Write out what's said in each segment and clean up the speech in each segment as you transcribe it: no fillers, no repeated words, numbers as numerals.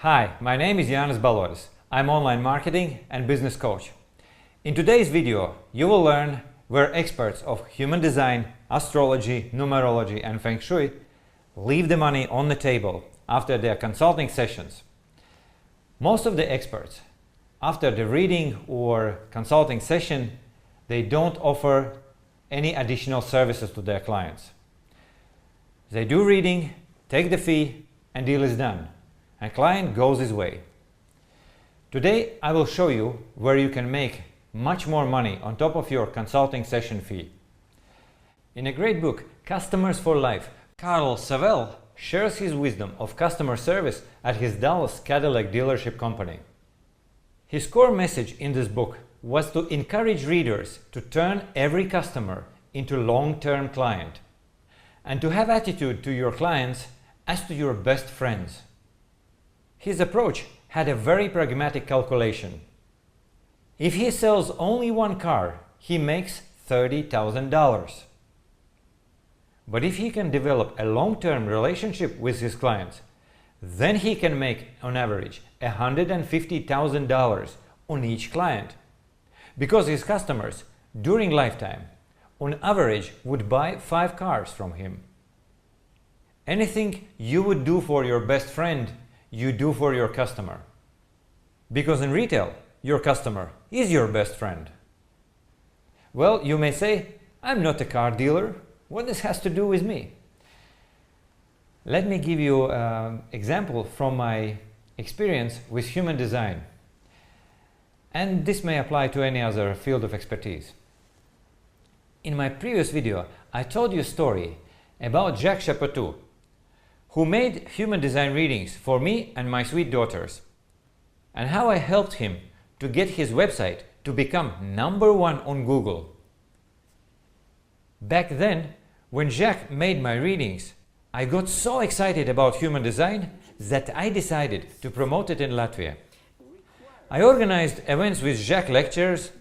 Hi, my name is Jānis Balodis. I'm online marketing and business coach. In today's video, you will learn where experts of human design, astrology, numerology and Feng Shui leave the money on the table after their consulting sessions. Most of the experts, after the reading or consulting session, they don't offer any additional services to their clients. They do reading, take the fee, and deal is done, and client goes his way. Today I will show you where you can make much more money on top of your consulting session fee. In a great book, Customers for Life, Sewell shares his wisdom of customer service at his Dallas Cadillac dealership company. His core message in this book was to encourage readers to turn every customer into long-term client and to have attitude to your clients as to your best friends. His approach had a very pragmatic calculation. If he sells only one car, he makes $30,000. But if he can develop a long-term relationship with his clients, then he can make on average $150,000 on each client, because his customers during lifetime on average would buy 5 cars from him. Anything you would do for your best friend, you do for your customer. Because in retail, your customer is your best friend. Well, you may say, I'm not a car dealer. What this has to do with me? Let me give you an example from my experience with human design. And this may apply to any other field of expertise. In my previous video, I told you a story about Jacques Chapotou, who made human design readings for me and my sweet daughters, and how I helped him to get his website to become #1 on Google. Back then, when Jacques made my readings, I got so excited about human design that I decided to promote it in Latvia. I organized events with Jacques lectures,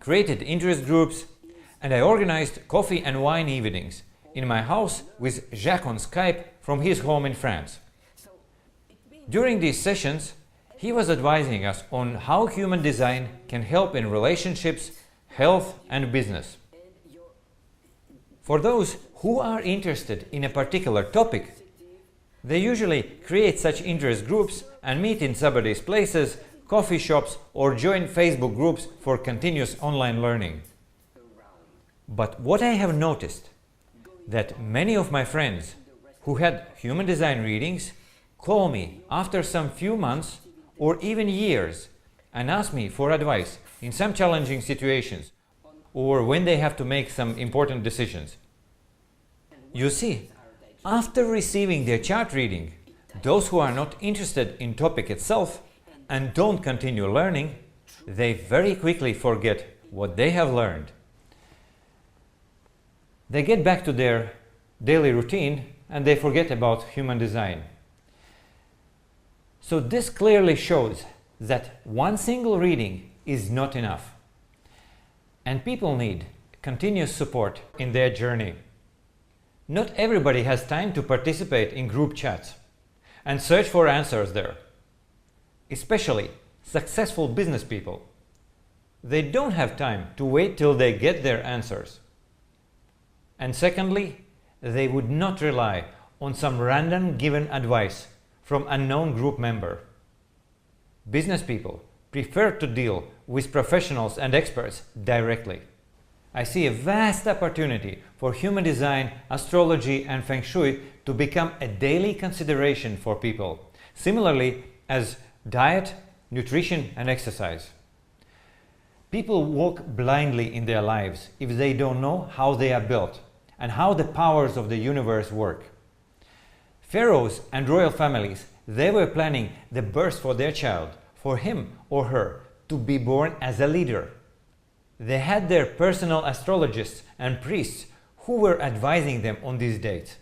created interest groups, and I organized coffee and wine evenings in my house with Jacques on Skype from his home in France. During these sessions, he was advising us on how human design can help in relationships, health and business. For those who are interested in a particular topic, they usually create such interest groups and meet in somebody's places, coffee shops, or join Facebook groups for continuous online learning. But what I have noticed, that many of my friends who had human design readings call me after some few months or even years and ask me for advice in some challenging situations or when they have to make some important decisions. You see, after receiving their chart reading, those who are not interested in topic itself and don't continue learning, they very quickly forget what they have learned. They get back to their daily routine and they forget about human design. So this clearly shows that one single reading is not enough, and people need continuous support in their journey. Not everybody has time to participate in group chats and search for answers there, especially successful business people. They don't have time to wait till they get their answers. And secondly, they would not rely on some random given advice from unknown group member. Business people prefer to deal with professionals and experts directly. I see a vast opportunity for human design, astrology and Feng Shui to become a daily consideration for people, similarly as diet, nutrition and exercise. People walk blindly in their lives if they don't know how they are built and how the powers of the universe work. Pharaohs and royal families, they were planning the birth for their child, for him or her to be born as a leader. They had their personal astrologists and priests who were advising them on these dates.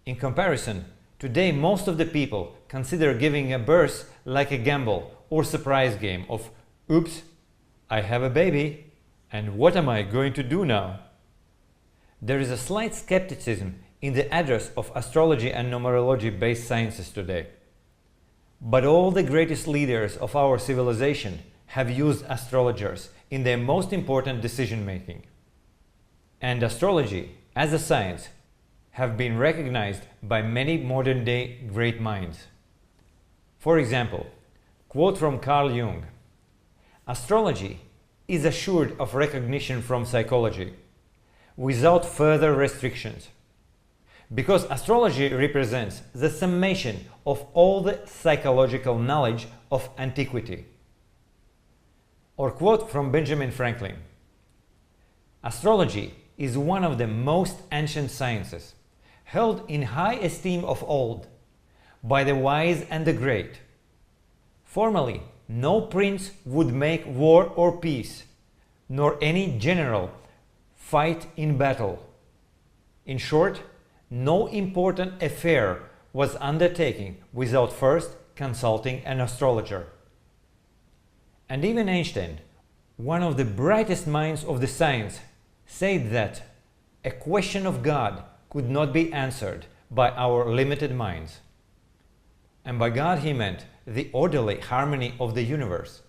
In comparison, today most of the people consider giving a birth like a gamble or surprise game of, oops, I have a baby, and what am I going to do now? There is a slight skepticism in the address of astrology and numerology based sciences today. But all the greatest leaders of our civilization have used astrologers in their most important decision making. And astrology, as a science, have been recognized by many modern day great minds. For example, quote from Carl Jung: "Astrology is assured of recognition from psychology without further restrictions, because astrology represents the summation of all the psychological knowledge of antiquity." Or quote from Benjamin Franklin: "Astrology is one of the most ancient sciences, held in high esteem of old, by the wise and the great. Formerly, no prince would make war or peace, nor any general fight in battle. In short, no important affair was undertaken without first consulting an astrologer." And even Einstein, one of the brightest minds of the science, said that a question of God could not be answered by our limited minds. And by God he meant the orderly harmony of the universe.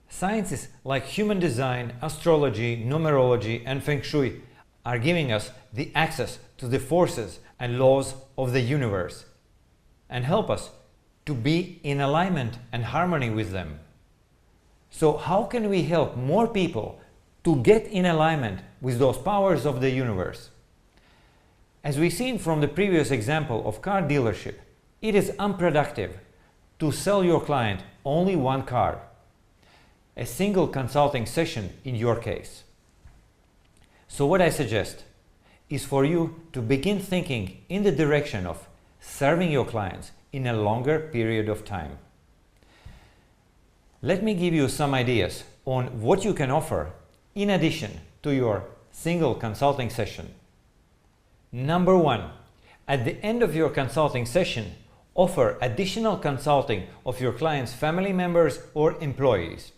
Sciences like human design, astrology, numerology, and Feng Shui are giving us the access to the forces and laws of the universe and help us to be in alignment and harmony with them. So how can we help more people to get in alignment with those powers of the universe? As we've seen from the previous example of car dealership, it is unproductive to sell your client only one car, a single consulting session in your case. So what I suggest is for you to begin thinking in the direction of serving your clients in a longer period of time. Let me give you some ideas on what you can offer in addition to your single consulting session. Number one, at the end of your consulting session, offer additional consulting of your client's family members or employees.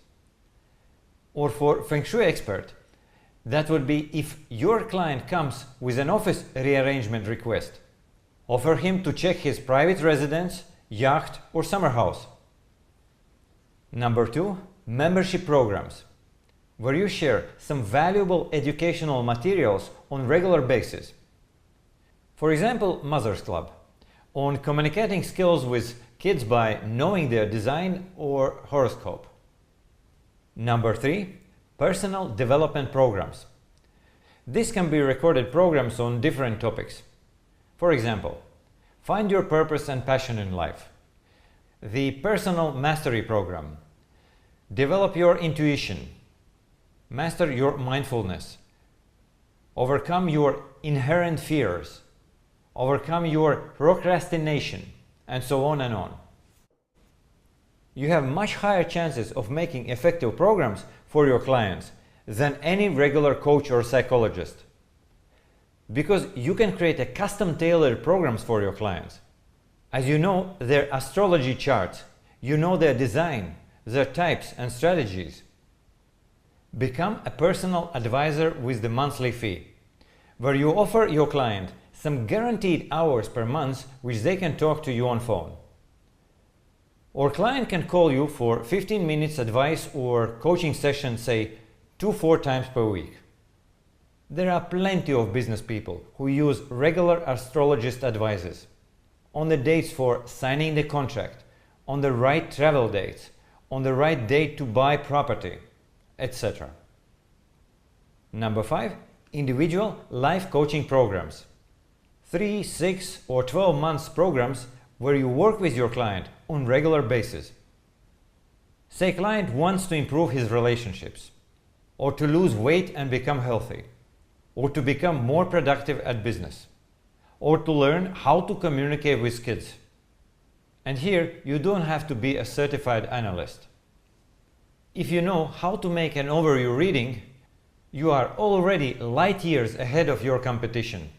Or for Feng Shui expert, that would be if your client comes with an office rearrangement request. Offer him to check his private residence, yacht, or summer house. Number two, membership programs, where you share some valuable educational materials on regular basis. For example, Mother's Club, on communicating skills with kids by knowing their design or horoscope. Number three, personal development programs. This can be recorded programs on different topics. For example, find your purpose and passion in life. The personal mastery program. Develop your intuition. Master your mindfulness. Overcome your inherent fears. Overcome your procrastination, and so on and on. You have much higher chances of making effective programs for your clients than any regular coach or psychologist, because you can create a custom tailored programs for your clients. As you know their astrology charts, you know their design, their types and strategies. Become a personal advisor with the monthly fee, where you offer your client some guaranteed hours per month which they can talk to you on phone. Or client can call you for 15 minutes advice or coaching session, say 2-4 times per week. There are plenty of business people who use regular astrologist advices on the dates for signing the contract, on the right travel dates, on the right date to buy property, etc. Number 5, individual life coaching programs. 3, 6, or 12 months programs where you work with your client on regular basis. Say client wants to improve his relationships, or to lose weight and become healthy, or to become more productive at business, or to learn how to communicate with kids. And here you don't have to be a certified analyst. If you know how to make an overview reading, you are already light years ahead of your competition,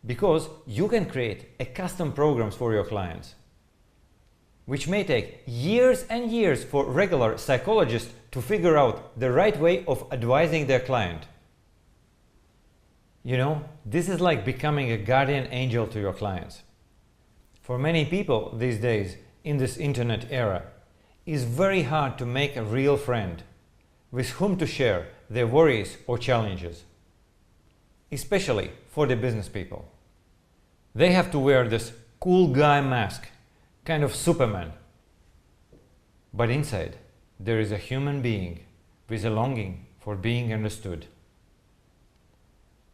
because you can create a custom programs for your clients, which may take years and years for regular psychologists to figure out the right way of advising their client. You know, this is like becoming a guardian angel to your clients. For many people these days, in this internet era, it's very hard to make a real friend with whom to share their worries or challenges, especially for the business people. They have to wear this cool guy mask, kind of Superman. But inside, there is a human being with a longing for being understood.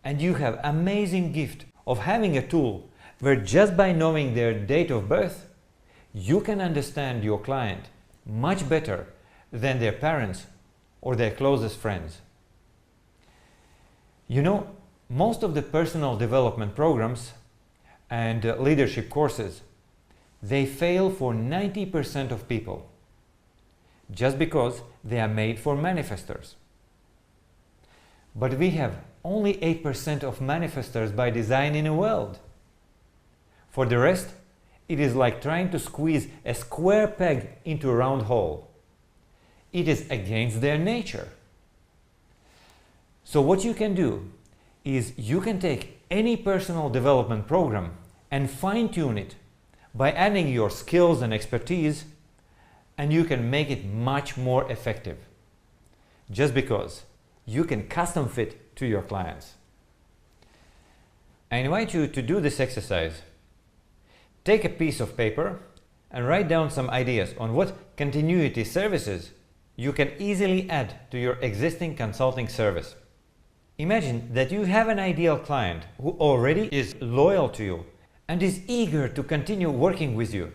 And you have amazing gift of having a tool where just by knowing their date of birth, you can understand your client much better than their parents or their closest friends. You know, most of the personal development programs and leadership courses, they fail for 90% of people just because they are made for manifestors. But we have only 8% of manifestors by design in the world. For the rest, it is like trying to squeeze a square peg into a round hole. It is against their nature. So what you can do is you can take any personal development program and fine-tune it by adding your skills and expertise, and you can make it much more effective. Just because you can custom fit to your clients. I invite you to do this exercise. Take a piece of paper and write down some ideas on what continuity services you can easily add to your existing consulting service. Imagine that you have an ideal client who already is loyal to you and is eager to continue working with you.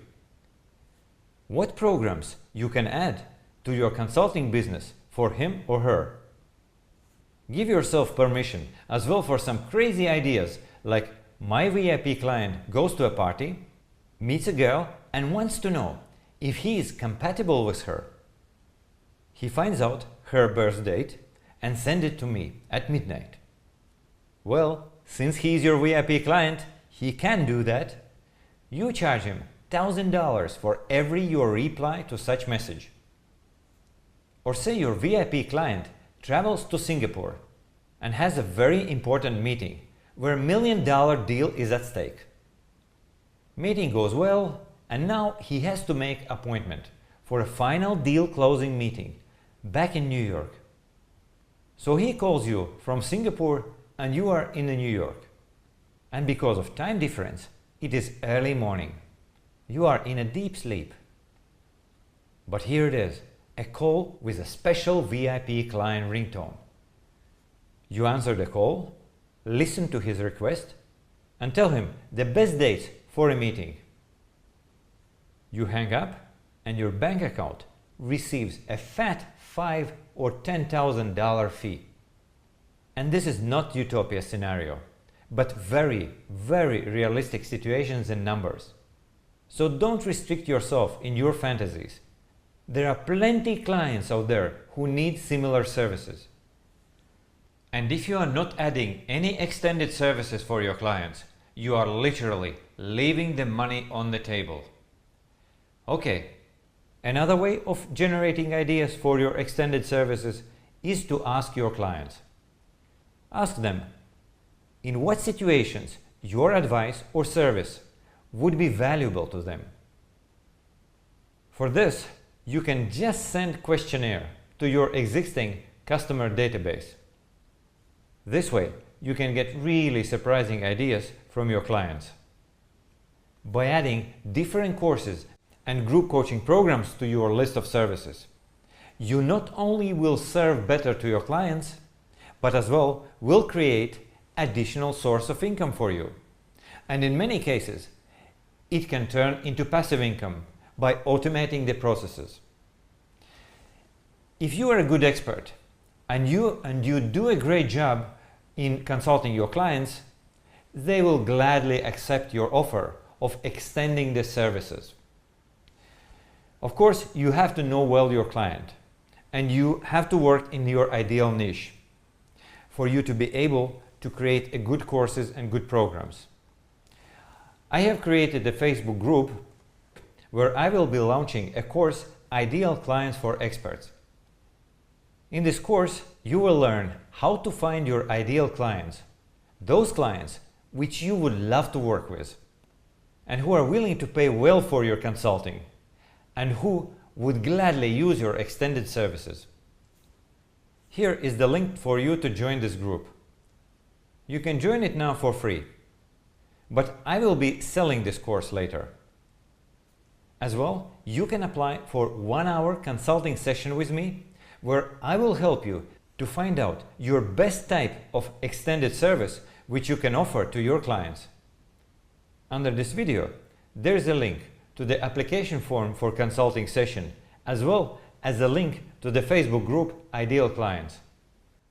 What programs you can add to your consulting business for him or her? Give yourself permission as well for some crazy ideas like my VIP client goes to a party, meets a girl and wants to know if he is compatible with her. He finds out her birth date and sends it to me at midnight. Well, since he is your VIP client, he can do that. You charge him $1,000 for every your reply to such message. Or say your VIP client travels to Singapore and has a very important meeting where $1 million deal is at stake. Meeting goes well, and now he has to make appointment for a final deal closing meeting back in New York. So he calls you from Singapore and you are in New York. And because of time difference, it is early morning. You are in a deep sleep. But here it is, a call with a special VIP client ringtone. You answer the call, listen to his request, and tell him the best date for a meeting. You hang up and your bank account receives a fat $5,000 or $10,000 fee. And this is not utopia scenario, but very, very realistic situations and numbers. So don't restrict yourself in your fantasies. There are plenty clients out there who need similar services. And if you are not adding any extended services for your clients, you are literally leaving the money on the table. Okay, another way of generating ideas for your extended services is to ask your clients. Ask them, in what situations your advice or service would be valuable to them. For this, you can just send questionnaire to your existing customer database. This way, you can get really surprising ideas from your clients. By adding different courses and group coaching programs to your list of services, you not only will serve better to your clients, but as well will create additional source of income for you. And in many cases, it can turn into passive income by automating the processes. If you are a good expert and you do a great job in consulting your clients, they will gladly accept your offer of extending the services. Of course, you have to know well your client and you have to work in your ideal niche for you to be able to create a good courses and good programs. I have created a Facebook group where I will be launching a course, Ideal Clients for Experts. In this course, you will learn how to find your ideal clients, those clients which you would love to work with, and who are willing to pay well for your consulting, and who would gladly use your extended services. Here is the link for you to join this group. You can join it now for free, but I will be selling this course later. As well, you can apply for 1 hour consulting session with me, where I will help you to find out your best type of extended service which you can offer to your clients. Under this video, there is a link to the application form for consulting session, as well as a link to the Facebook group Ideal Clients.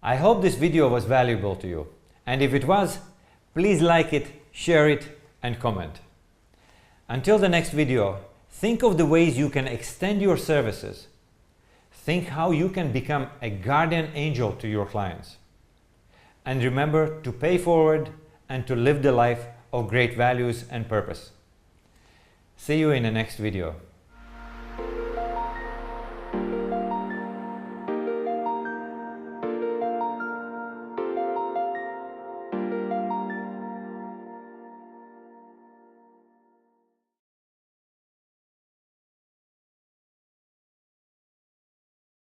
I hope this video was valuable to you, and if it was, please like it, share it, and comment. Until the next video, think of the ways you can extend your services. Think how you can become a guardian angel to your clients. And remember to pay forward and to live the life of great values and purpose. See you in the next video.